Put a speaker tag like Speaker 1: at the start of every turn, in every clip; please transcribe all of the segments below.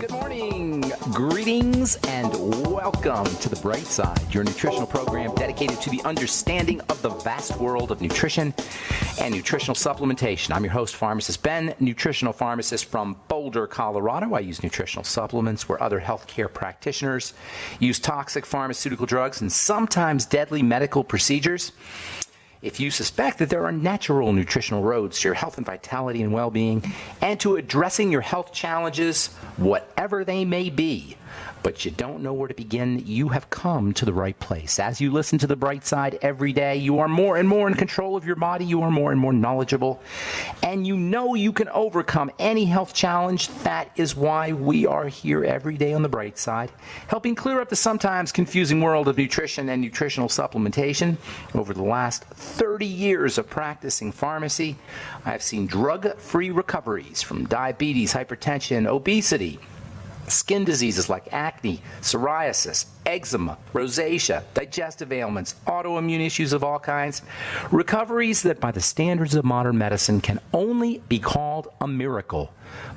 Speaker 1: Good morning, greetings, and welcome to The Bright Side, your nutritional program dedicated to the understanding of the vast world of nutrition and nutritional supplementation. I'm your host, Pharmacist Ben, nutritional pharmacist from Boulder, Colorado. I use nutritional supplements where other healthcare practitioners use toxic pharmaceutical drugs and sometimes deadly medical procedures. If you suspect that there are natural nutritional roads to your health and vitality and well-being and to addressing your health challenges, whatever they may be, but you don't know where to begin, you have come to the right place. As you listen to The Bright Side every day, you are more and more in control of your body, you are more and more knowledgeable, and you know you can overcome any health challenge. That is why we are here every day on The Bright Side, helping clear up the sometimes confusing world of nutrition and nutritional supplementation. Over the last 30 years of practicing pharmacy, I have seen drug-free recoveries from diabetes, hypertension, obesity, skin diseases like acne, psoriasis, eczema, rosacea, digestive ailments, autoimmune issues of all kinds. Recoveries that by the standards of modern medicine can only be called a miracle.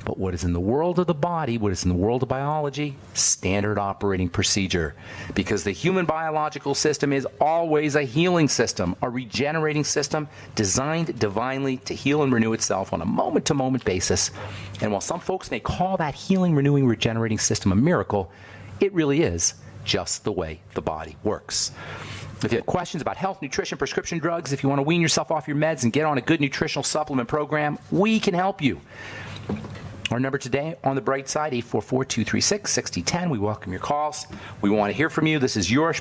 Speaker 1: But what is in the world of the body, what is in the world of biology, standard operating procedure. Because the human biological system is always a healing system, a regenerating system designed divinely to heal and renew itself on a moment-to-moment basis. And while some folks may call that healing, renewing, regenerating system a miracle, it really is just the way the body works. If you have questions about health, nutrition, prescription drugs, if you want to wean yourself off your meds and get on a good nutritional supplement program, we can help you. Our number today on The Bright Side, 844-236-6010. We welcome your calls. We want to hear from you. This is your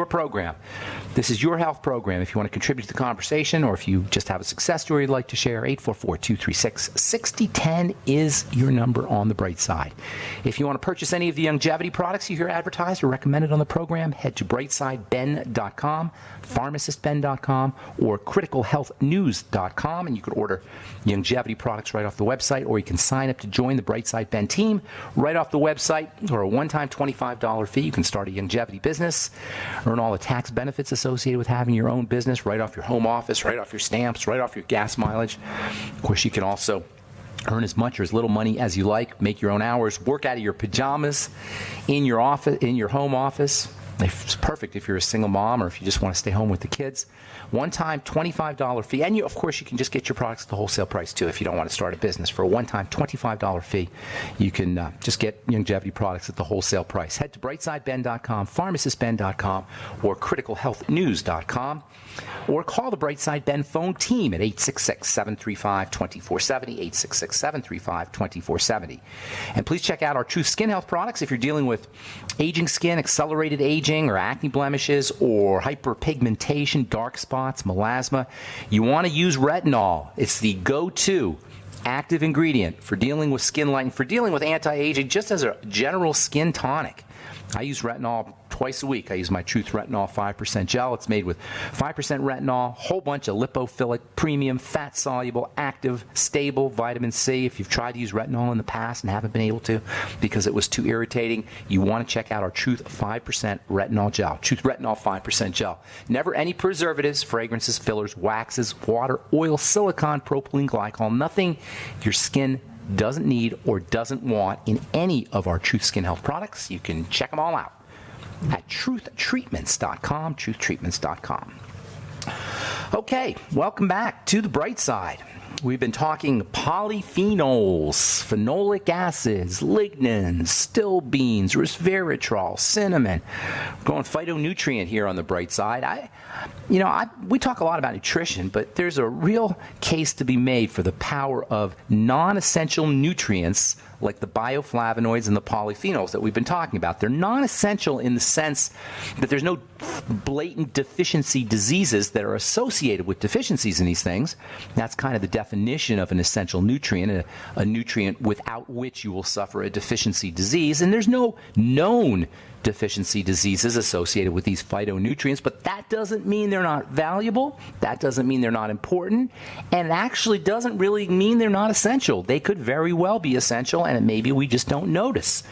Speaker 1: program. This is your health program. If you want to contribute to the conversation or if you just have a success story you'd like to share, 844-236-6010 is your number on The Bright Side. If you want to purchase any of the longevity products you hear advertised or recommended on the program, head to brightsideben.com, pharmacistben.com, or criticalhealthnews.com, and you can order longevity products right off the website, or you can sign up to join the Bright Side Ben team right off the website for a one-time $25 fee. You can start a longevity business, earn all the tax benefits associated with having your own business right off your home office, right off your stamps, right off your gas mileage. Of course, you can also earn as much or as little money as you like, make your own hours, work out of your pajamas in your office, in your home office. It's perfect if you're a single mom or if you just want to stay home with the kids. One-time $25 fee. And, of course, you can just get your products at the wholesale price, too, if you don't want to start a business. For a one-time $25 fee, you can just get longevity products at the wholesale price. Head to brightsideben.com, pharmacistben.com, or criticalhealthnews.com. Or call the Bright Side Ben phone team at 866-735-2470, 866-735-2470. And please check out our Truth Skin Health products if you're dealing with aging skin, accelerated aging, or acne blemishes, or hyperpigmentation, dark spots, melasma. You want to use retinol. It's the go-to active ingredient for dealing with skin lightening, for dealing with anti-aging, just as a general skin tonic. I use retinol twice a week. I use my Truth Retinol 5% gel. It's made with 5% retinol, whole bunch of lipophilic, premium, fat-soluble, active, stable vitamin C. If you've tried to use retinol in the past and haven't been able to because it was too irritating, you want to check out our Truth 5% retinol gel. Truth Retinol 5% gel. Never any preservatives, fragrances, fillers, waxes, water, oil, silicone, propylene glycol, nothing your skin doesn't need or doesn't want in any of our Truth Skin Health products. You can check them all out at truthtreatments.com, truthtreatments.com. Okay, welcome back to The Bright Side. We've been talking polyphenols, phenolic acids, lignans, stilbenes, resveratrol, cinnamon. We're going phytonutrient here on The Bright Side. We talk a lot about nutrition, but there's a real case to be made for the power of non-essential nutrients like the bioflavonoids and the polyphenols that we've been talking about. They're non-essential in the sense that there's no blatant deficiency diseases that are associated with deficiencies in these things. That's kind of the definition of an essential nutrient, a nutrient without which you will suffer a deficiency disease. And there's no known deficiency diseases associated with these phytonutrients, but that doesn't mean they're not valuable. That doesn't mean they're not important. And it actually doesn't really mean they're not essential. They could very well be essential, and maybe we just don't notice.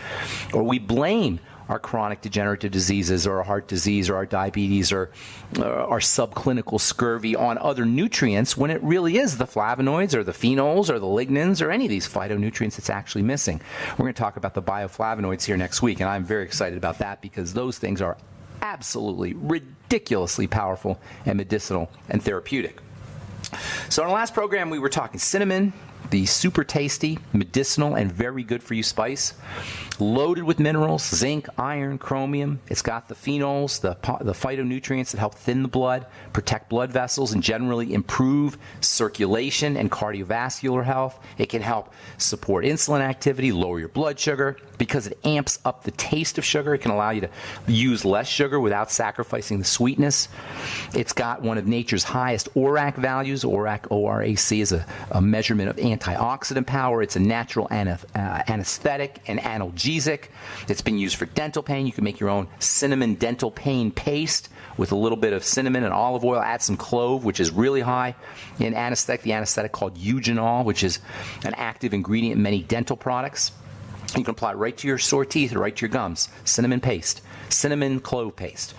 Speaker 1: Or we blame our chronic degenerative diseases or our heart disease or our diabetes or our subclinical scurvy on other nutrients when it really is the flavonoids or the phenols or the lignans or any of these phytonutrients that's actually missing. We're going to talk about the bioflavonoids here next week, and I'm very excited about that because those things are absolutely ridiculously powerful and medicinal and therapeutic. So in the last program, we were talking cinnamon, the super tasty, medicinal, and very good for you spice, loaded with minerals, zinc, iron, chromium. It's got the phenols, the phytonutrients that help thin the blood, protect blood vessels, and generally improve circulation and cardiovascular health. It can help support insulin activity, lower your blood sugar. Because it amps up the taste of sugar, it can allow you to use less sugar without sacrificing the sweetness. It's got one of nature's highest ORAC values. ORAC, O-R-A-C, is a measurement of antioxidant power. It's a natural anesthetic and analgesic. It's been used for dental pain. You can make your own cinnamon dental pain paste with a little bit of cinnamon and olive oil. Add some clove, which is really high in anesthetic. The anesthetic called eugenol, which is an active ingredient in many dental products. You can apply it right to your sore teeth or right to your gums. Cinnamon paste, cinnamon clove paste.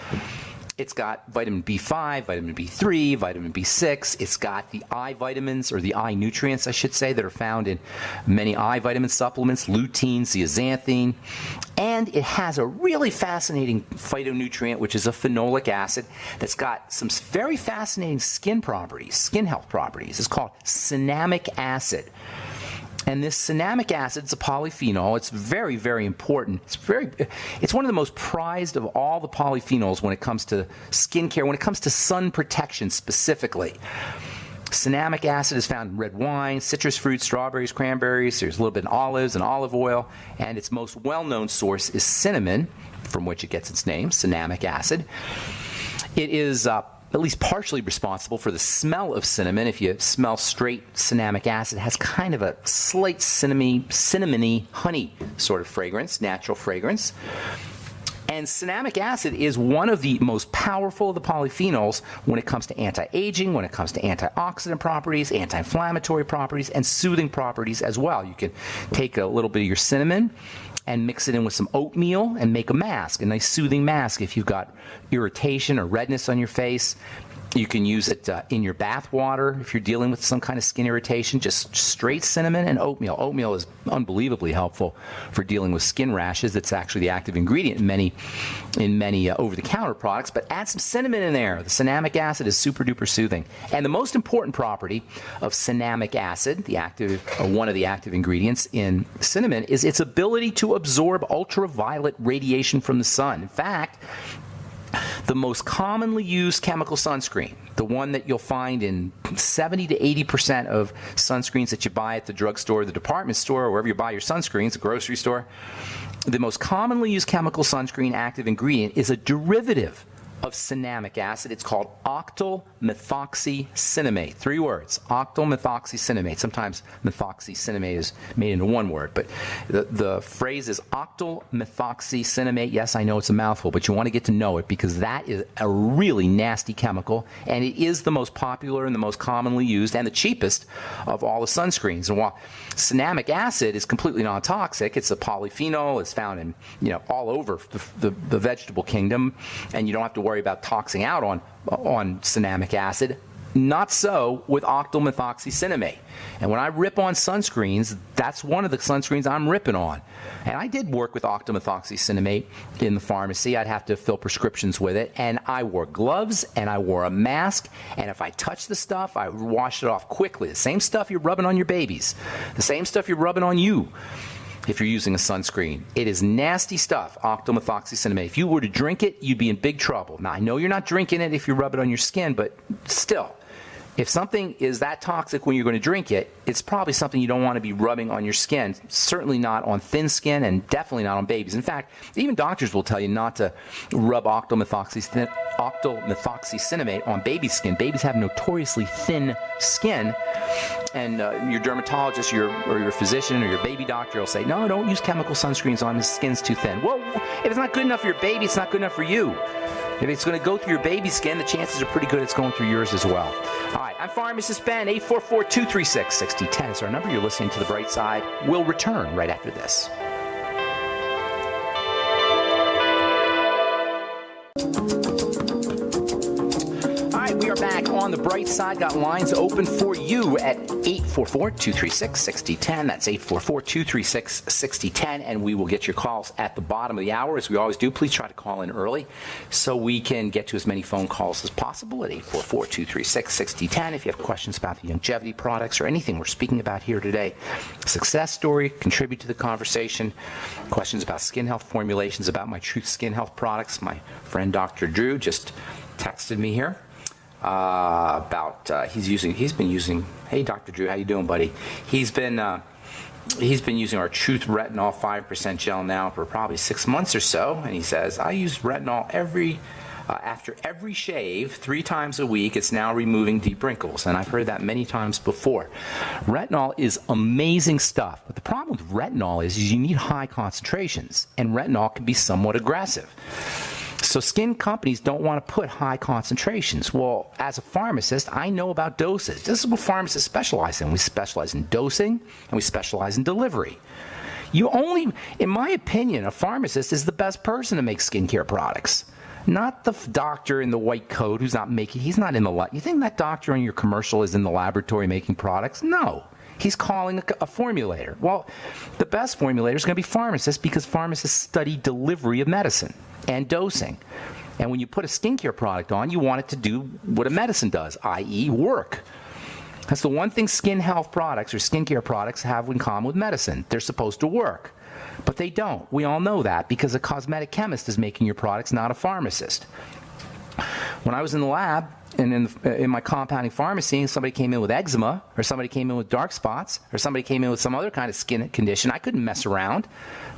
Speaker 1: It's got vitamin B5, vitamin B3, vitamin B6. It's got the eye vitamins, or the eye nutrients, I should say, that are found in many eye vitamin supplements, lutein, zeaxanthin. And it has a really fascinating phytonutrient, which is a phenolic acid that's got some very fascinating skin properties, skin health properties. It's called cinnamic acid. And this cinnamic acid is a polyphenol. It's very, very important. It's one of the most prized of all the polyphenols when it comes to skincare, when it comes to sun protection specifically. Cinnamic acid is found in red wine, citrus fruits, strawberries, cranberries. There's a little bit in olives and olive oil. And its most well-known source is cinnamon, from which it gets its name, cinnamic acid. It is at least partially responsible for the smell of cinnamon. If you smell straight cinnamic acid, it has kind of a slight cinnamony honey sort of fragrance, natural fragrance. And cinnamic acid is one of the most powerful of the polyphenols when it comes to anti-aging, when it comes to antioxidant properties, anti-inflammatory properties, and soothing properties as well. You can take a little bit of your cinnamon and mix it in with some oatmeal and make a mask, a nice soothing mask if you've got irritation or redness on your face. You can use it in your bath water if you're dealing with some kind of skin irritation. Just straight cinnamon and oatmeal. Oatmeal is unbelievably helpful for dealing with skin rashes. It's actually the active ingredient in many over-the-counter products. But add some cinnamon in there. The cinnamic acid is super duper soothing. And the most important property of cinnamic acid, one of the active ingredients in cinnamon, is its ability to absorb ultraviolet radiation from the sun. In fact, the most commonly used chemical sunscreen, the one that you'll find in 70 to 80% of sunscreens that you buy at the drugstore, the department store, or wherever you buy your sunscreens, the grocery store, the most commonly used chemical sunscreen active ingredient is a derivative of cinnamic acid. It's called octyl methoxycinnamate. 3 words, octyl methoxycinnamate. Sometimes methoxycinnamate is made into one word, but the phrase is octyl methoxycinnamate. Yes, I know it's a mouthful, but you want to get to know it because that is a really nasty chemical, and it is the most popular and the most commonly used and the cheapest of all the sunscreens. And while cinnamic acid is completely non-toxic, it's a polyphenol. It's found in all over the vegetable kingdom, and you don't have to worry about toxing out on cinnamic acid. Not so with octyl methoxycinnamate. And when I rip on sunscreens, that's one of the sunscreens I'm ripping on. And I did work with octyl methoxycinnamate in the pharmacy. I'd have to fill prescriptions with it. And I wore gloves and I wore a mask. And if I touched the stuff, I washed it off quickly. The same stuff you're rubbing on your babies. The same stuff you're rubbing on you. If you're using a sunscreen, it is nasty stuff, octyl methoxycinnamate. If you were to drink it, you'd be in big trouble. Now, I know you're not drinking it if you rub it on your skin, but still, if something is that toxic when you're going to drink it, it's probably something you don't want to be rubbing on your skin. Certainly not on thin skin and definitely not on babies. In fact, even doctors will tell you not to rub octyl methoxycinnamate on baby skin. Babies have notoriously thin skin, and your dermatologist or your physician or your baby doctor will say, no, don't use chemical sunscreens on, his skin's too thin. Well, if it's not good enough for your baby, it's not good enough for you. If it's going to go through your baby's skin, the chances are pretty good it's going through yours as well. All right, I'm Pharmacist Ben, 844-236-6010 is our number. You're listening to The Bright Side. We'll return right after this. on the bright side. Got lines open for you at 844-236-6010. That's 844-236-6010. And we will get your calls at the bottom of the hour, as we always do. Please try to call in early so we can get to as many phone calls as possible at 844-236-6010. If you have questions about the longevity products or anything we're speaking about here today, success story, contribute to the conversation, questions about skin health formulations, about my Truth Skin Health products. My friend Dr. Drew just texted me here about he's been using. Hey, Dr. Drew, how you doing, buddy? He's been using our Truth Retinol 5% gel now for probably 6 months or so, and he says, I use retinol after every shave 3 times a week. It's now removing deep wrinkles, and I've heard that many times before. Retinol is amazing stuff, but the problem with retinol is you need high concentrations, and retinol can be somewhat aggressive. So skin companies don't want to put high concentrations. Well, as a pharmacist, I know about dosage. This is what pharmacists specialize in. We specialize in dosing, and we specialize in delivery. In my opinion, a pharmacist is the best person to make skincare products. Not the doctor in the white coat he's not in the lab. You think that doctor on your commercial is in the laboratory making products? No. He's calling a formulator. Well, the best formulator is going to be pharmacists, because pharmacists study delivery of medicine and dosing. And when you put a skincare product on, you want it to do what a medicine does, i.e. work. That's the one thing skin health products or skincare products have in common with medicine. They're supposed to work. But they don't. We all know that because a cosmetic chemist is making your products, not a pharmacist. When I was in the lab and in my compounding pharmacy, and somebody came in with eczema, or somebody came in with dark spots, or somebody came in with some other kind of skin condition, I couldn't mess around.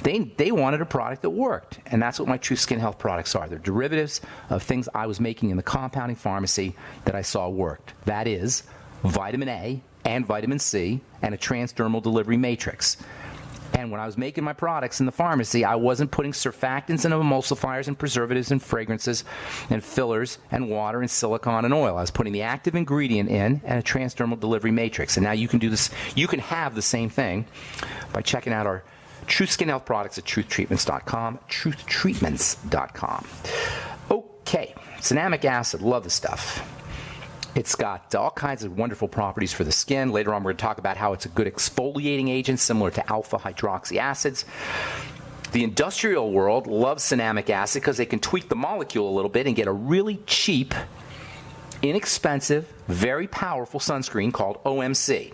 Speaker 1: They wanted a product that worked, and that's what my True Skin Health products are. They're derivatives of things I was making in the compounding pharmacy that I saw worked. That is vitamin A and vitamin C and a transdermal delivery matrix. And when I was making my products in the pharmacy, I wasn't putting surfactants and emulsifiers and preservatives and fragrances and fillers and water and silicone and oil. I was putting the active ingredient in and a transdermal delivery matrix. And now you can do this. You can have the same thing by checking out our Truth Skin Health products at truthtreatments.com, truthtreatments.com. Okay, cinnamic acid, love this stuff. It's got all kinds of wonderful properties for the skin. Later on, we're going to talk about how it's a good exfoliating agent, similar to alpha hydroxy acids. The industrial world loves cinnamic acid because they can tweak the molecule a little bit and get a really cheap, inexpensive, very powerful sunscreen called OMC,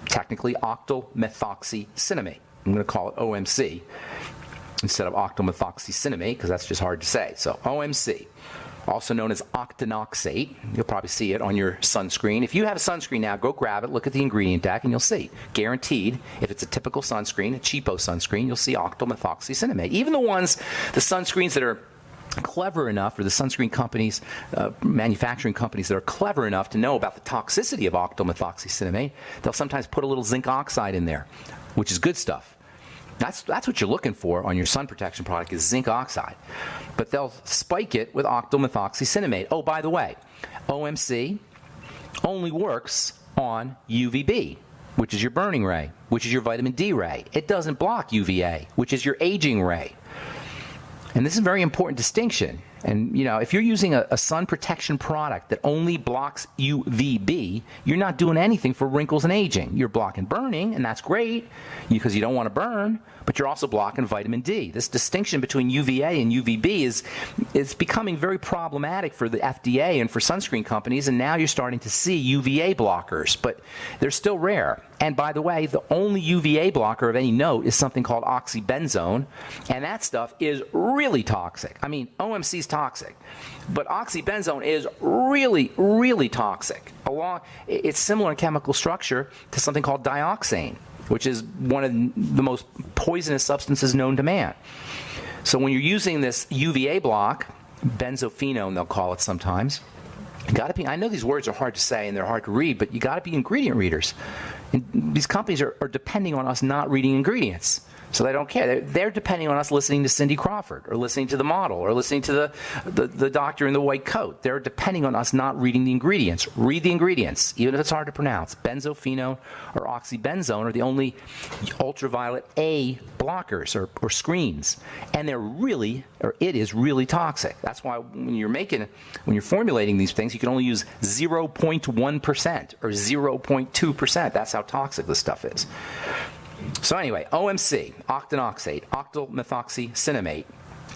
Speaker 1: technically octylmethoxycinnamate. I'm going to call it OMC instead of octylmethoxycinnamate because that's just hard to say. So OMC. Also known as octinoxate. You'll probably see it on your sunscreen. If you have a sunscreen now, go grab it, look at the ingredient deck, and you'll see. Guaranteed, if it's a typical sunscreen, a cheapo sunscreen, you'll see octylmethoxycinnamate. Even the sunscreens that are clever enough, or the sunscreen companies, manufacturing companies that are clever enough to know about the toxicity of octylmethoxycinnamate, they'll sometimes put a little zinc oxide in there, which is good stuff. That's what you're looking for on your sun protection product is zinc oxide. But they'll spike it with octylmethoxycinnamate. Oh, by the way, OMC only works on UVB, which is your burning ray, which is your vitamin D ray. It doesn't block UVA, which is your aging ray. And this is a very important distinction. And, if you're using a sun protection product that only blocks UVB, you're not doing anything for wrinkles and aging. You're blocking burning, and that's great because you don't want to burn, but you're also blocking vitamin D. This distinction between UVA and UVB is becoming very problematic for the FDA and for sunscreen companies, and now you're starting to see UVA blockers, but they're still rare. And by the way, the only UVA blocker of any note is something called oxybenzone, and that stuff is really toxic. I mean, OMC is toxic, but oxybenzone is really, really toxic. It's similar in chemical structure to something called dioxane, which is one of the most poisonous substances known to man. So when you're using this UVA block, benzophenone they'll call it sometimes, you got to be, I know these words are hard to say and they're hard to read, but you got to be ingredient readers. And these companies are depending on us not reading ingredients. So they don't care. They're depending on us listening to Cindy Crawford or listening to the model or listening to the doctor in the white coat. They're depending on us not reading the ingredients. Read the ingredients, even if it's hard to pronounce. Benzophenone or oxybenzone are the only ultraviolet A blockers or screens. And it is really toxic. That's why when you're formulating these things, you can only use 0.1% or 0.2%. That's how toxic this stuff is. So anyway, OMC, octinoxate, octylmethoxycinnamate,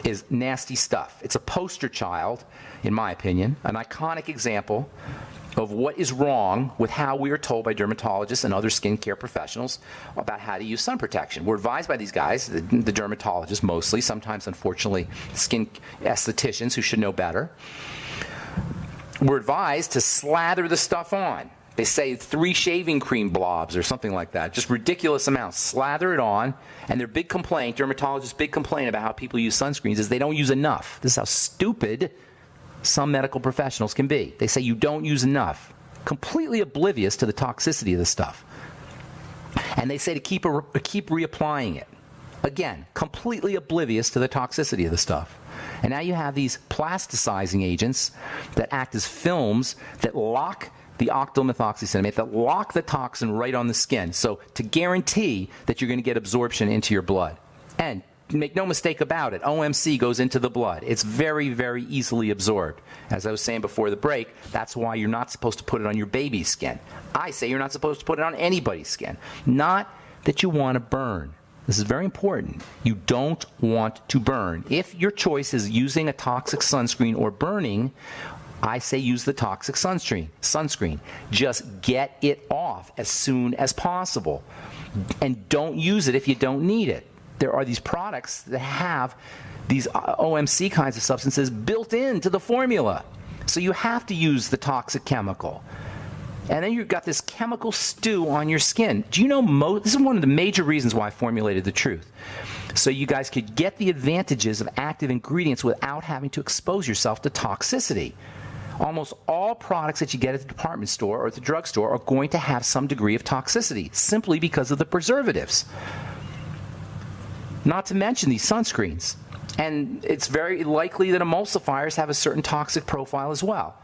Speaker 1: is nasty stuff. It's a poster child, in my opinion, an iconic example of what is wrong with how we are told by dermatologists and other skincare professionals about how to use sun protection. We're advised by these guys, the dermatologists mostly, sometimes, unfortunately, skin estheticians who should know better. We're advised to slather the stuff on. They say 3 shaving cream blobs or something like that. Just ridiculous amounts. Slather it on. And their big complaint, dermatologists' big complaint about how people use sunscreens is they don't use enough. This is how stupid some medical professionals can be. They say you don't use enough. Completely oblivious to the toxicity of the stuff. And they say to keep reapplying it. Again, completely oblivious to the toxicity of the stuff. And now you have these plasticizing agents that act as films that lock the octylmethoxycinnamate, that lock the toxin right on the skin, so to guarantee that you're going to get absorption into your blood. And make no mistake about it, OMC goes into the blood. It's very, very easily absorbed. As I was saying before the break, that's why you're not supposed to put it on your baby's skin. I say you're not supposed to put it on anybody's skin. Not that you want to burn. This is very important. You don't want to burn. If your choice is using a toxic sunscreen or burning, I say use the toxic sunscreen. Just get it off as soon as possible. And don't use it if you don't need it. There are these products that have these OMC kinds of substances built into the formula. So you have to use the toxic chemical. And then you've got this chemical stew on your skin. Do you know this is one of the major reasons why I formulated the truth. So you guys could get the advantages of active ingredients without having to expose yourself to toxicity. Almost all products that you get at the department store or at the drugstore are going to have some degree of toxicity simply because of the preservatives. Not to mention these sunscreens. And it's very likely that emulsifiers have a certain toxic profile as well.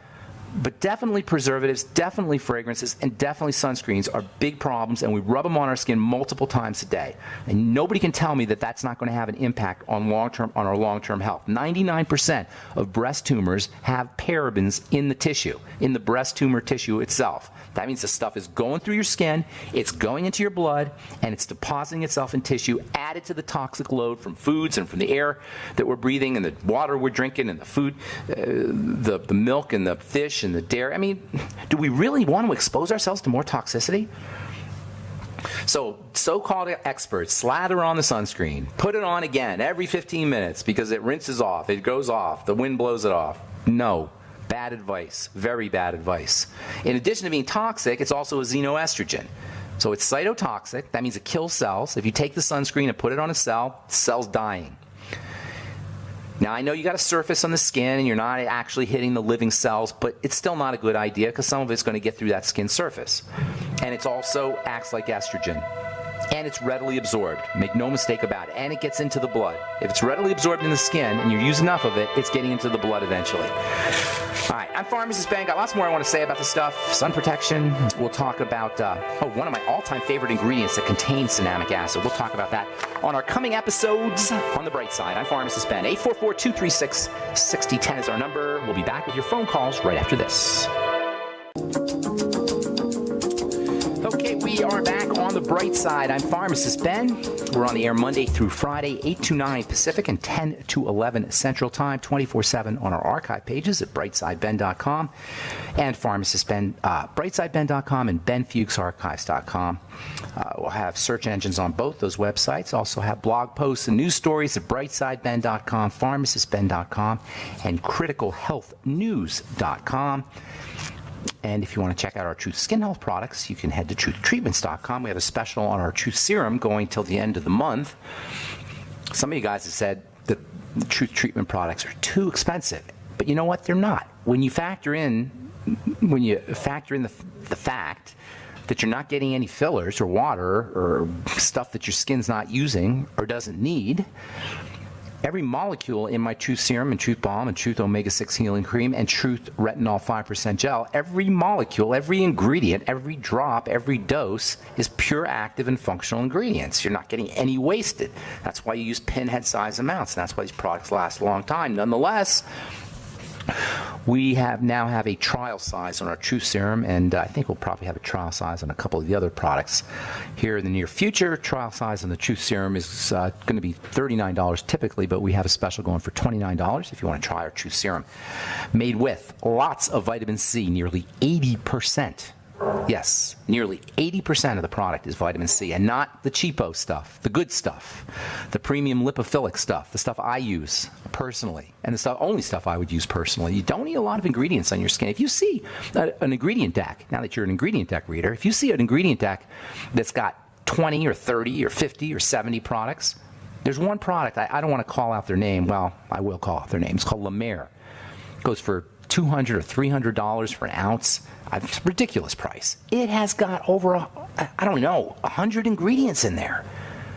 Speaker 1: But definitely preservatives, definitely fragrances, and definitely sunscreens are big problems, and we rub them on our skin multiple times a day. And nobody can tell me that that's not going to have an impact on our long-term health. 99% of breast tumors have parabens in the tissue, in the breast tumor tissue itself. That means the stuff is going through your skin, it's going into your blood, and it's depositing itself in tissue, added to the toxic load from foods and from the air that we're breathing and the water we're drinking and the food, the milk and the fish and the dairy. I mean, do we really want to expose ourselves to more toxicity? So-called experts slather on the sunscreen, put it on again every 15 minutes because it rinses off, it goes off, the wind blows it off. No. Bad advice. Very bad advice. In addition to being toxic, it's also a xenoestrogen. So it's cytotoxic. That means it kills cells. If you take the sunscreen and put it on a cell, the cell's dying. Now, I know you got a surface on the skin and you're not actually hitting the living cells, but it's still not a good idea because some of it's going to get through that skin surface. And it also acts like estrogen. And it's readily absorbed. Make no mistake about it. And it gets into the blood. If it's readily absorbed in the skin and you use enough of it, it's getting into the blood eventually. All right, I'm Pharmacist Ben. Got lots more I want to say about this stuff. Sun protection. We'll talk about one of my all-time favorite ingredients that contains cinnamic acid. We'll talk about that on our coming episodes on the bright side. I'm Pharmacist Ben. 844-236-6010 is our number. We'll be back with your phone calls right after this. Okay, we are back on the bright side. I'm Pharmacist Ben. We're on the air Monday through Friday, 8 to 9 Pacific and 10 to 11 Central Time, 24/7 on our archive pages at brightsideben.com and brightsideben.com and benfuchsarchives.com. We'll have search engines on both those websites. Also have blog posts and news stories at brightsideben.com, pharmacistben.com, and criticalhealthnews.com. And if you want to check out our Truth Skin Health products, you can head to truthtreatments.com. We have a special on our Truth Serum going till the end of the month. Some of you guys have said that the Truth Treatment products are too expensive. But you know what? They're not. When you factor in the fact that you're not getting any fillers or water or stuff that your skin's not using or doesn't need. Every molecule in my Truth Serum and Truth Balm and Truth Omega-6 Healing Cream and Truth Retinol 5% Gel, every molecule, every ingredient, every drop, every dose is pure active and functional ingredients. You're not getting any wasted. That's why you use pinhead size amounts, and that's why these products last a long time. Nonetheless, we now have a trial size on our Truth Serum, and I think we'll probably have a trial size on a couple of the other products here in the near future. Trial size on the Truth Serum is going to be $39 typically, but we have a special going for $29 if you want to try our Truth Serum. Made with lots of vitamin C, nearly 80%. Yes, nearly 80% of the product is vitamin C, and not the cheapo stuff, the good stuff, the premium lipophilic stuff, the stuff I use personally, and the only stuff I would use personally. You don't need a lot of ingredients on your skin. If you see an ingredient deck, now that you're an ingredient deck reader, if you see an ingredient deck that's got 20 or 30 or 50 or 70 products, there's one product, I don't want to call out their name. Well, I will call out their name. It's called La Mer. It goes for $200 or $300 for an ounce. It's a ridiculous price. It has got over, 100 ingredients in there.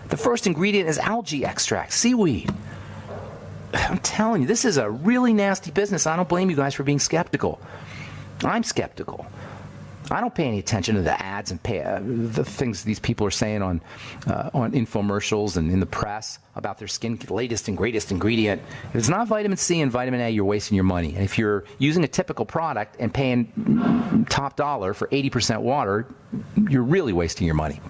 Speaker 1: The first ingredient is algae extract, seaweed. I'm telling you, this is a really nasty business. I don't blame you guys for being skeptical. I'm skeptical. I don't pay any attention to the ads and the things these people are saying on infomercials and in the press about their skin latest and greatest ingredient. If it's not vitamin C and vitamin A, you're wasting your money. And if you're using a typical product and paying top dollar for 80% water, you're really wasting your money.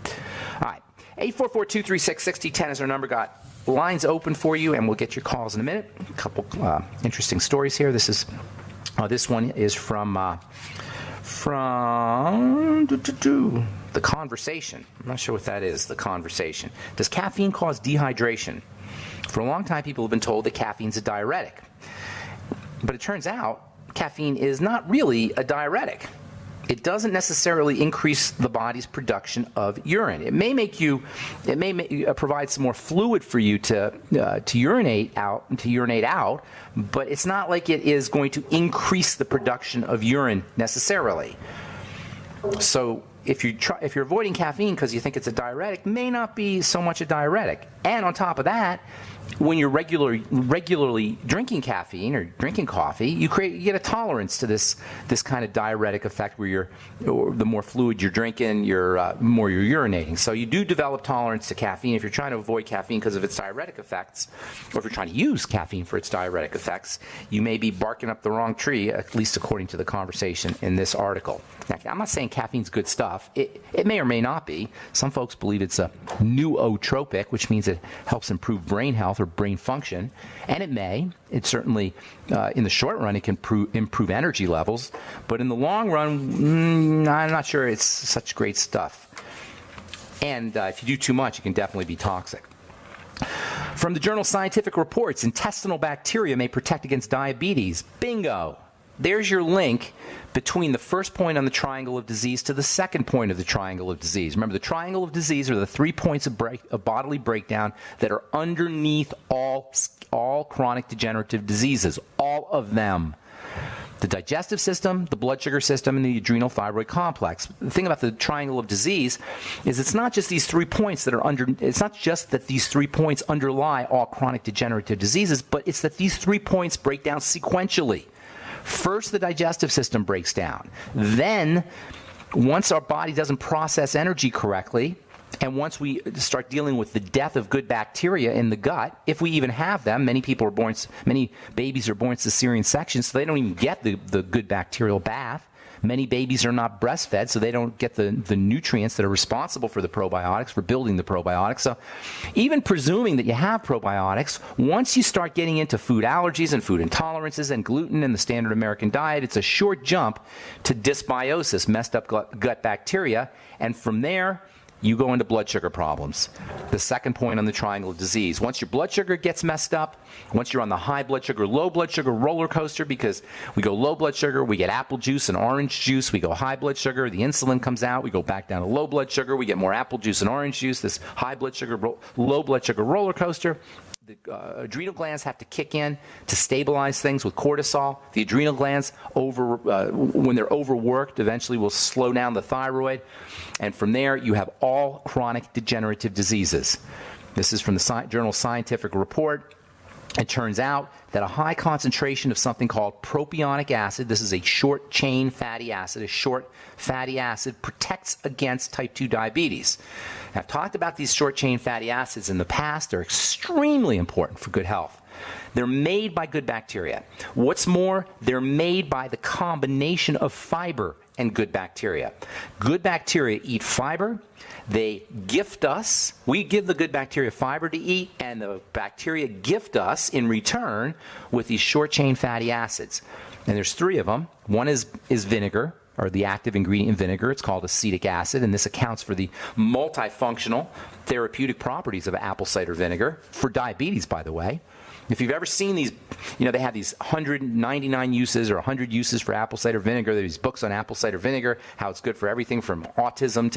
Speaker 1: All right, 844-236-6010 is our number. Got lines open for you, and we'll get your calls in a minute. A couple interesting stories here. This one is from The Conversation. I'm not sure what that is, The Conversation. Does caffeine cause dehydration? For a long time, people have been told that caffeine's a diuretic. But it turns out caffeine is not really a diuretic. It doesn't necessarily increase the body's production of urine. It may provide some more fluid for you to urinate out, but it's not like it is going to increase the production of urine necessarily. So if you're avoiding caffeine because you think it's a diuretic, it may not be so much a diuretic. And on top of that, when you're regularly drinking caffeine or drinking coffee, you get a tolerance to this kind of diuretic effect where the more fluid you're drinking, more you're urinating. So you do develop tolerance to caffeine. If you're trying to avoid caffeine because of its diuretic effects, or if you're trying to use caffeine for its diuretic effects, you may be barking up the wrong tree, at least according to The Conversation in this article. Now, I'm not saying caffeine's good stuff. It may or may not be. Some folks believe it's a nootropic, which means it helps improve brain health or brain function, and it may. It certainly, in the short run, it can improve energy levels, but in the long run, I'm not sure it's such great stuff. And if you do too much, it can definitely be toxic. From the journal Scientific Reports, intestinal bacteria may protect against diabetes. Bingo! There's your link between the first point on the triangle of disease to the second point of the triangle of disease. Remember, the triangle of disease are the 3 points of bodily breakdown that are underneath all chronic degenerative diseases, all of them. The digestive system, the blood sugar system, and the adrenal thyroid complex. The thing about the triangle of disease is it's not just these 3 points that are it's not just that these 3 points underlie all chronic degenerative diseases, but it's that these 3 points break down sequentially. First, the digestive system breaks down. Then, once our body doesn't process energy correctly, and once we start dealing with the death of good bacteria in the gut, if we even have them, many babies are born cesarean sections, so they don't even get the good bacterial bath. Many babies are not breastfed, so they don't get the nutrients that are responsible for the probiotics, for building the probiotics. So even presuming that you have probiotics, once you start getting into food allergies and food intolerances and gluten in the standard American diet, it's a short jump to dysbiosis, messed up gut bacteria, and from there, you go into blood sugar problems. The second point on the triangle of disease. Once your blood sugar gets messed up, once you're on the high blood sugar, low blood sugar roller coaster, because we go low blood sugar, we get apple juice and orange juice, we go high blood sugar, the insulin comes out, we go back down to low blood sugar, we get more apple juice and orange juice, this high blood sugar, low blood sugar roller coaster. adrenal glands have to kick in to stabilize things with cortisol. The adrenal glands, when they're overworked, eventually will slow down the thyroid. And from there, you have all chronic degenerative diseases. This is from the journal Scientific Report. It turns out that a high concentration of something called propionic acid, this is a short-chain fatty acid, a short fatty acid protects against type 2 diabetes. Now, I've talked about these short-chain fatty acids in the past. They're extremely important for good health. They're made by good bacteria. What's more, they're made by the combination of fiber and good bacteria. Good bacteria eat fiber. They gift us. We give the good bacteria fiber to eat, and the bacteria gift us in return with these short-chain fatty acids. And there's three of them. One is vinegar, or the active ingredient in vinegar. It's called acetic acid, and this accounts for the multifunctional therapeutic properties of apple cider vinegar, for diabetes, by the way. If you've ever seen these, they have these 199 uses or 100 uses for apple cider vinegar. There's books on apple cider vinegar, how it's good for everything from autism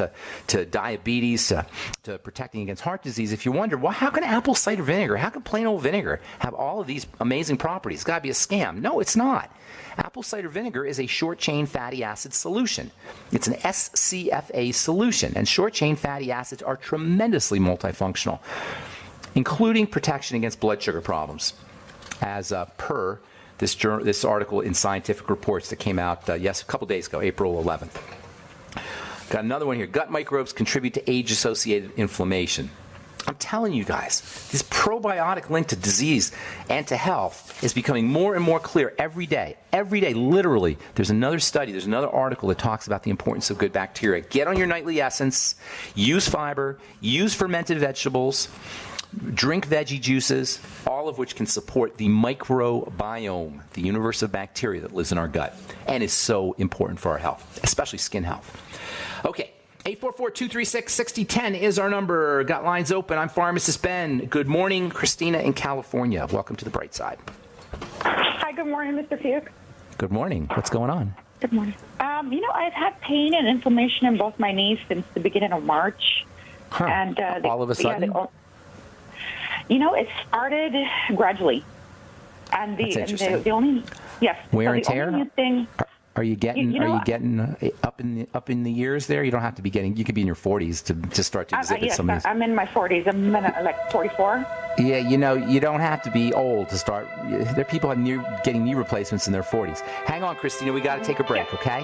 Speaker 1: to diabetes to protecting against heart disease. If you wonder, well, how can apple cider vinegar, how can plain old vinegar have all of these amazing properties? It's got to be a scam. No, it's not. Apple cider vinegar is a short-chain fatty acid solution. It's an SCFA solution, and short-chain fatty acids are tremendously multifunctional, including protection against blood sugar problems, as per this article in Scientific Reports that came out a couple days ago, April 11th. Got another one here. Gut microbes contribute to age-associated inflammation. I'm telling you guys, this probiotic link to disease and to health is becoming more and more clear every day. Every day, literally, there's another study, there's another article that talks about the importance of good bacteria. Get on your nightly essence, use fiber, use fermented vegetables, drink veggie juices, all of which can support the microbiome, the universe of bacteria that lives in our gut, and is so important for our health, especially skin health. Okay, 844-236-6010 is our number. Got lines open. I'm Pharmacist Ben. Good morning, Christina in California. Welcome to the Bright Side.
Speaker 2: Hi, good morning, Mr. Fuchs.
Speaker 1: Good morning. What's going on?
Speaker 2: Good morning. I've had pain and inflammation in both my knees since the beginning of March.
Speaker 1: Huh. And all of a sudden?
Speaker 2: It started gradually. And the only, yes.
Speaker 1: Wear and
Speaker 2: so the
Speaker 1: tear?
Speaker 2: only new thing,
Speaker 1: Are you getting up in the years there? You don't have to be getting. You could be in your 40s to start to exhibit some of these.
Speaker 2: I'm in my 40s. I'm like 44.
Speaker 1: Yeah, you don't have to be old to start. There are people getting knee replacements in their 40s. Hang on, Christina. We got to take a break, okay?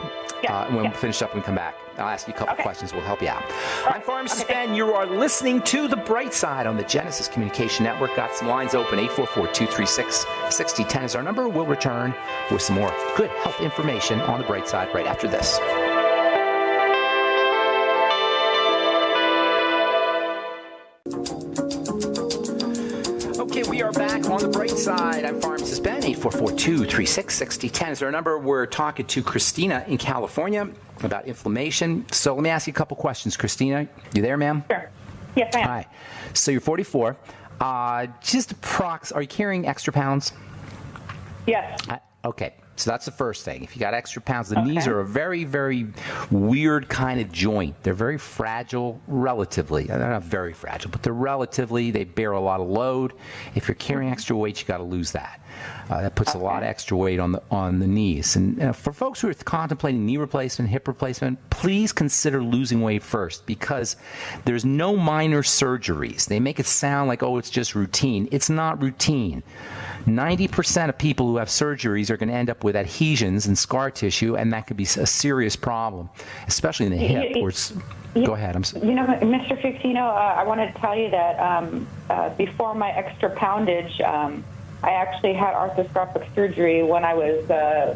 Speaker 1: When we finish up and come back, I'll ask you a couple questions. We'll help you out. I'm Pharmacist Ben. You are listening to The Bright Side on the Genesis Communication Network. Got some lines open. 844-236-6010 is our number. We'll return with some more good health information on The Bright Side right after this. Okay, we are back on The Bright Side. I'm Pharmacist Ben. 844-236-6010 is our number. We're talking to Christina in California about inflammation. So let me ask you a couple questions. Christina, you there, ma'am?
Speaker 2: Sure. Yes, I am.
Speaker 1: Hi. So you're 44. Are you carrying extra pounds?
Speaker 2: Yes.
Speaker 1: Okay. So that's the first thing. If you got extra pounds, the knees are a very, very weird kind of joint. They're very fragile, relatively. They're not very fragile, but they bear a lot of load. If you're carrying extra weight, you got to lose that. That puts a lot of extra weight on the knees. And for folks who are contemplating knee replacement, hip replacement, please consider losing weight first, because there's no minor surgeries. They make it sound like, it's just routine. It's not routine. 90% of people who have surgeries are going to end up with adhesions and scar tissue, and that could be a serious problem, especially in the hip. Go ahead.
Speaker 2: Mr. Fuchs, I wanted to tell you that before my extra poundage, I actually had arthroscopic surgery when I was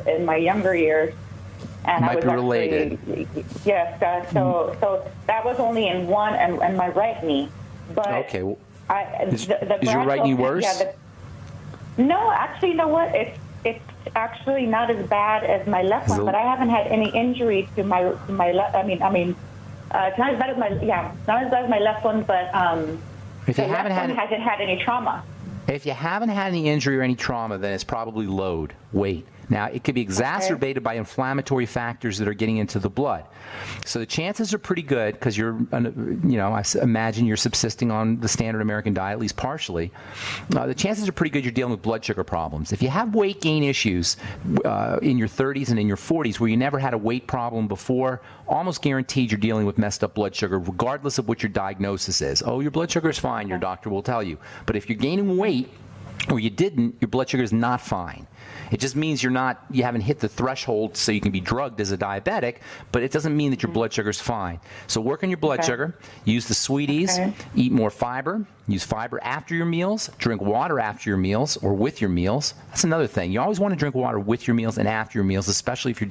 Speaker 2: in my younger years. And
Speaker 1: might be related.
Speaker 2: Yes. So that was only in one and my right knee. But
Speaker 1: okay. Is your right knee worse?
Speaker 2: No, actually, you know what? It's actually not as bad as my left one, but I haven't had any injury to my left. It's not as bad as my left one, but
Speaker 1: if you
Speaker 2: hasn't had any trauma.
Speaker 1: If you haven't had any injury or any trauma, then it's probably weight. Now, it could be exacerbated by inflammatory factors that are getting into the blood. So the chances are pretty good, because you're, I imagine you're subsisting on the standard American diet, at least partially. The chances are pretty good you're dealing with blood sugar problems. If you have weight gain issues in your 30s and in your 40s where you never had a weight problem before, almost guaranteed you're dealing with messed up blood sugar, regardless of what your diagnosis is. Oh, your blood sugar is fine, your doctor will tell you. But if you're gaining weight, or you didn't, your blood sugar is not fine. It just means you haven't hit the threshold so you can be drugged as a diabetic, but it doesn't mean that your blood sugar is fine. So work on your blood sugar, use the sweeties, eat more fiber, use fiber after your meals, drink water after your meals or with your meals. That's another thing. You always want to drink water with your meals and after your meals, especially if you're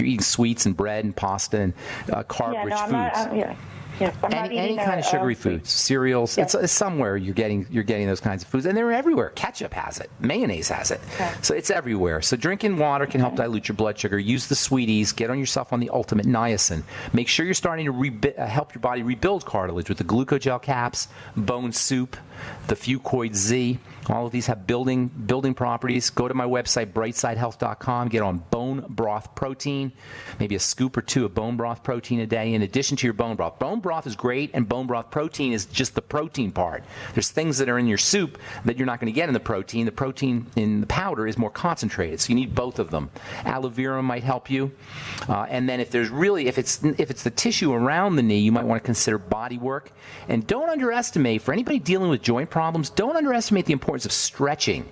Speaker 1: eating sweets and bread and pasta and carb-rich foods.
Speaker 2: Yes,
Speaker 1: any kind of sugary foods, cereals. Yes. It's somewhere you're getting those kinds of foods, and they're everywhere. Ketchup has it, mayonnaise has it, so it's everywhere. So drinking water can help dilute your blood sugar. Use the sweeties. Get on yourself on the ultimate niacin. Make sure you're starting to help your body rebuild cartilage with the glucogel caps, bone soup, the Fucoid Z. All of these have building properties. Go to my website, brightsidehealth.com. Get on bone broth protein, maybe a scoop or two of bone broth protein a day in addition to your bone broth. Bone broth is great, and bone broth protein is just the protein part. There's things that are in your soup that you're not going to get in the protein. The protein in the powder is more concentrated, so you need both of them. Aloe vera might help you. And then if it's the tissue around the knee, you might want to consider body work. And don't underestimate, for anybody dealing with joint problems, don't underestimate the importance of stretching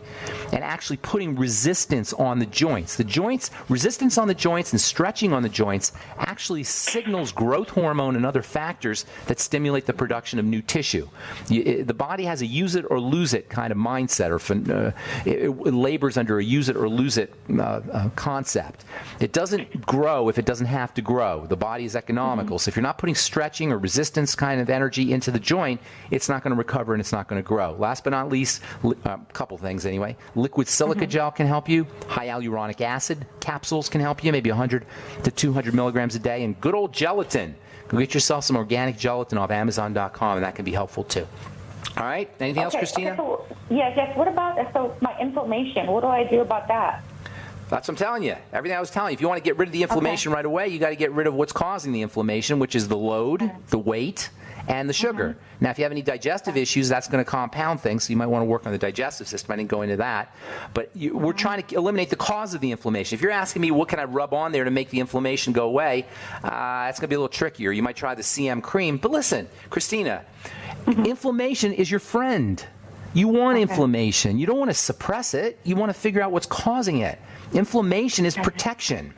Speaker 1: and actually putting resistance on the joints. Resistance on the joints and stretching on the joints actually signals growth hormone and other factors that stimulate the production of new tissue. The body has a use it or lose it kind of mindset, or it labors under a use it or lose it concept. It doesn't grow if it doesn't have to grow. The body is economical. So if you're not putting stretching or resistance kind of energy into the joint, it's not going to recover and it's not going to grow. Last but not least, a couple things anyway. Liquid silica gel can help you. High hyaluronic acid capsules can help you, maybe 100 to 200 milligrams a day. And good old gelatin. Go get yourself some organic gelatin off Amazon.com, and that can be helpful too. All right? Anything else, Christina?
Speaker 2: Okay, so, yes. What about my inflammation? What do I do about that?
Speaker 1: That's what I'm telling you. Everything I was telling you. If you want to get rid of the inflammation right away, you got to get rid of what's causing the inflammation, which is the load, the weight, and the sugar. Now, if you have any digestive issues, that's going to compound things, so you might want to work on the digestive system. I didn't go into that. But we're trying to eliminate the cause of the inflammation. If you're asking me what can I rub on there to make the inflammation go away, that's going to be a little trickier. You might try the CM cream. But listen, Christina, inflammation is your friend. You want inflammation. You don't want to suppress it. You want to figure out what's causing it. Inflammation is protection.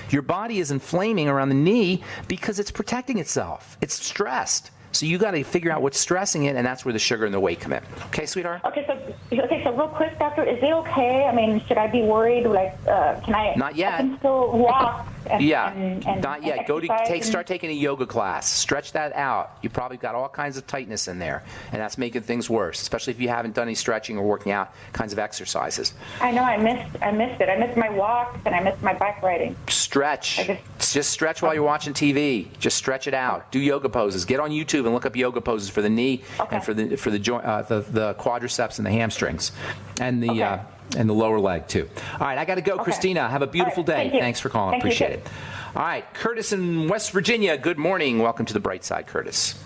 Speaker 1: Your body is inflaming around the knee because it's protecting itself. It's stressed. So you got to figure out what's stressing it, and that's where the sugar and the weight come in. Okay, sweetheart? Okay,
Speaker 2: so real quick, doctor, is it okay? I mean, should I be worried? Like, can I?
Speaker 1: Not yet.
Speaker 2: I can still walk. And
Speaker 1: not yet. Start taking a yoga class. Stretch that out. You probably got all kinds of tightness in there, and that's making things worse, especially if you haven't done any stretching or working out kinds of exercises.
Speaker 2: I know. I missed it. I missed my walks and I missed my bike riding.
Speaker 1: Stretch. Just stretch while you're watching TV. Just stretch it out. Do yoga poses. Get on YouTube and look up yoga poses for the knee and for the joint, the quadriceps and the hamstrings, and the lower leg too. All right, I got to go, Christina. Have a beautiful day. Thanks for calling. Appreciate it. All right, Curtis in West Virginia. Good morning. Welcome to the Bright Side, Curtis.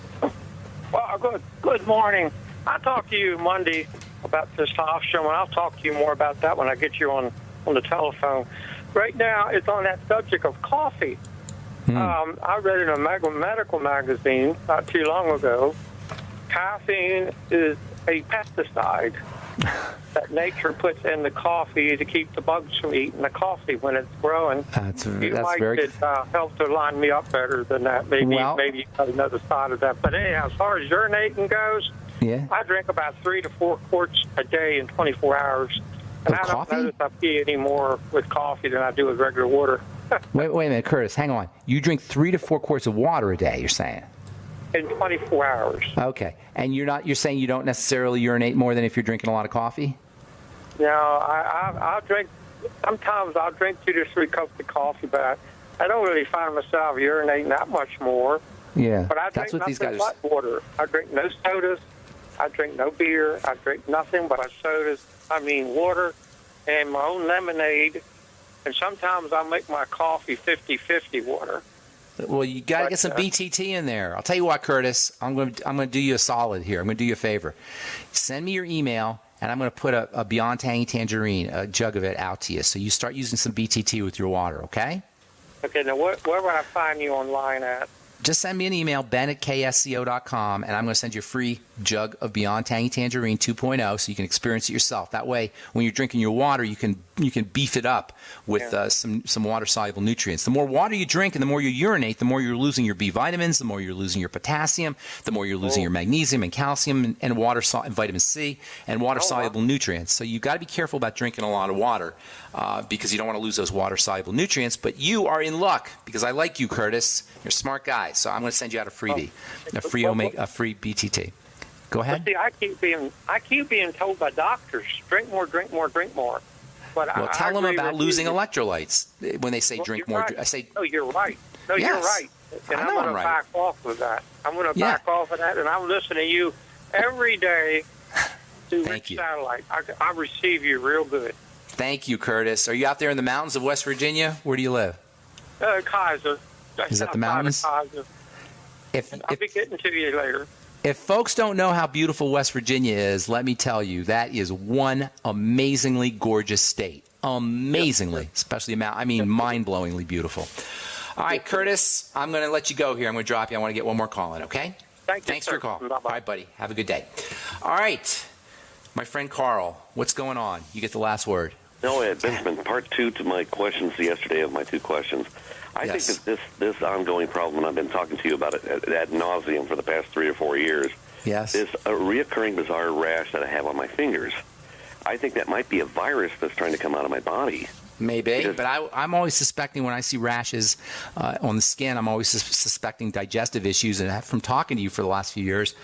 Speaker 3: Well, good morning. I talked to you Monday about testosterone, and I'll talk to you more about that when I get you on the telephone. Right now, it's on that subject of coffee. I read in a medical magazine not too long ago, caffeine is a pesticide that nature puts in the coffee to keep the bugs from eating the coffee when it's growing. You might help to line me up better than that. Maybe you got another side of that. But anyhow, as far as urinating goes, I drink about 3 to 4 quarts a day in 24 hours. And I don't notice I pee any more with coffee than I do with regular water.
Speaker 1: Wait a minute, Curtis, hang on. You drink 3 to 4 quarts of water a day, you're saying?
Speaker 3: In 24 hours.
Speaker 1: Okay. And you're saying you don't necessarily urinate more than if you're drinking a lot of coffee?
Speaker 3: No, I'll drink, sometimes I'll drink 2 to 3 cups of coffee, but I don't really find myself urinating that much more.
Speaker 1: Yeah.
Speaker 3: But I drink nothing but water. I drink no sodas. I drink no beer. I drink nothing but sodas. I mean water and my own lemonade and sometimes I make my coffee 50-50 water.
Speaker 1: Well, you got to get some BTT in there. I'll tell you what, Curtis. I'm going to do you a solid here. I'm going to do you a favor. Send me your email, and I'm going to put a Beyond Tangy Tangerine, a jug of it, out to you. So you start using some BTT with your water, okay?
Speaker 3: Okay, now where would I find you online at?
Speaker 1: Just send me an email, ben@ksco.com, and I'm going to send you a free jug of Beyond Tangy Tangerine 2.0 so you can experience it yourself. That way, when you're drinking your water, you can beef it up with some water-soluble nutrients. The more water you drink and the more you urinate, the more you're losing your B vitamins, the more you're losing your potassium, the more you're losing your magnesium and calcium and and vitamin C and water-soluble nutrients. So you've got to be careful about drinking a lot of water because you don't want to lose those water-soluble nutrients. But you are in luck because I like you, Curtis. You're a smart guy. So I'm going to send you out a freebie, a free BTT. Go ahead.
Speaker 3: See, I keep being told by doctors, drink more, drink more, drink more. But
Speaker 1: well, tell them about losing electrolytes when they say drink more.
Speaker 3: Right.
Speaker 1: I say,
Speaker 3: no, you're right. No,
Speaker 1: yes.
Speaker 3: You're right. And I'm going to back off of that. I'm going to back off of that, and I'm listening to you every day through Rich Satellite. I receive you real good.
Speaker 1: Thank you, Curtis. Are you out there in the mountains of West Virginia? Where do you live?
Speaker 3: Kaiser.
Speaker 1: Is that the mountains?
Speaker 3: I'll be getting to you later.
Speaker 1: If folks don't know how beautiful West Virginia is, let me tell you, that is one amazingly gorgeous state. Amazingly. Especially, mind-blowingly beautiful. All right, Curtis, I'm going to let you go here. I'm going to drop you. I want to get one more call in, okay? Thanks for your call.
Speaker 3: Bye-bye.
Speaker 1: All right, buddy. Have a good day. All right, my friend Carl, what's going on? You get the last word.
Speaker 4: No, Benjamin, part two to my questions yesterday of my two questions. I think that this ongoing problem, and I've been talking to you about it ad nauseum for the past 3 or 4 years,
Speaker 1: is
Speaker 4: a reoccurring bizarre rash that I have on my fingers. I think that might be a virus that's trying to come out of my body.
Speaker 1: Maybe, but I'm always suspecting when I see rashes on the skin, I'm always suspecting digestive issues. And from talking to you for the last few years,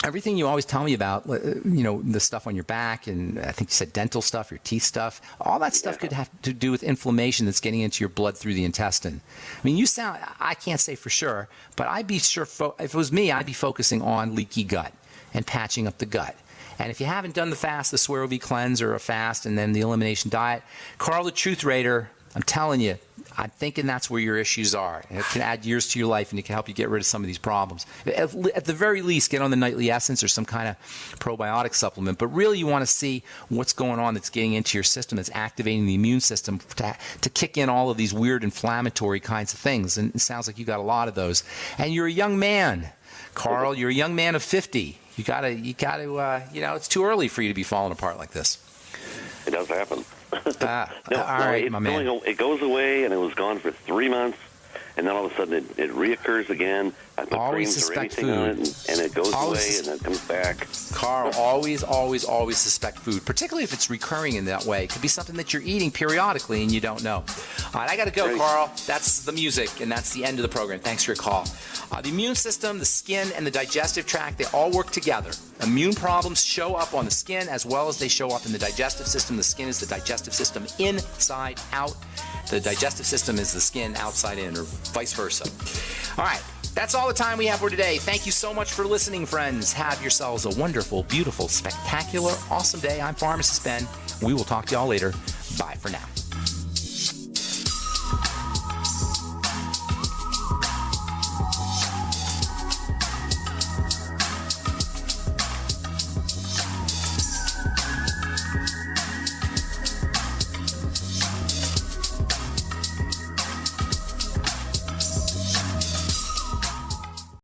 Speaker 1: everything you always tell me about, the stuff on your back, and I think you said dental stuff, your teeth stuff, all that stuff could have to do with inflammation that's getting into your blood through the intestine. I mean, I can't say for sure, but I'd be sure, if it was me, I'd be focusing on leaky gut and patching up the gut. And if you haven't done the fast, the Swear OV cleanse or a fast and then the elimination diet, Carl the Truth Raider, I'm telling you, I'm thinking that's where your issues are. And it can add years to your life, and it can help you get rid of some of these problems. At the very least, get on the nightly essence or some kind of probiotic supplement. But really, you want to see what's going on that's getting into your system, that's activating the immune system to kick in all of these weird inflammatory kinds of things. And it sounds like you got a lot of those. And you're a young man, Carl. You're a young man of 50. You gotta, it's too early for you to be falling apart like this.
Speaker 4: It does happen.
Speaker 1: All right, my man.
Speaker 4: It goes away, and it was gone for 3 months, and then all of a sudden it reoccurs again. I put
Speaker 1: always
Speaker 4: creams or
Speaker 1: suspect
Speaker 4: anything on
Speaker 1: food.
Speaker 4: it, and it goes away, and then it comes back.
Speaker 1: Carl, always suspect food, particularly if it's recurring in that way. It could be something that you're eating periodically and you don't know. All right, I got to go,
Speaker 4: Great.
Speaker 1: Carl. That's the music, and that's the end of the program. Thanks for your call. The immune system, the skin, and the digestive tract, they all work together. Immune problems show up on the skin as well as they show up in the digestive system. The skin is the digestive system inside out. The digestive system is the skin outside in, or vice versa. All right. That's all the time we have for today. Thank you so much for listening, friends. Have yourselves a wonderful, beautiful, spectacular, awesome day. I'm Pharmacist Ben. We will talk to y'all later. Bye for now.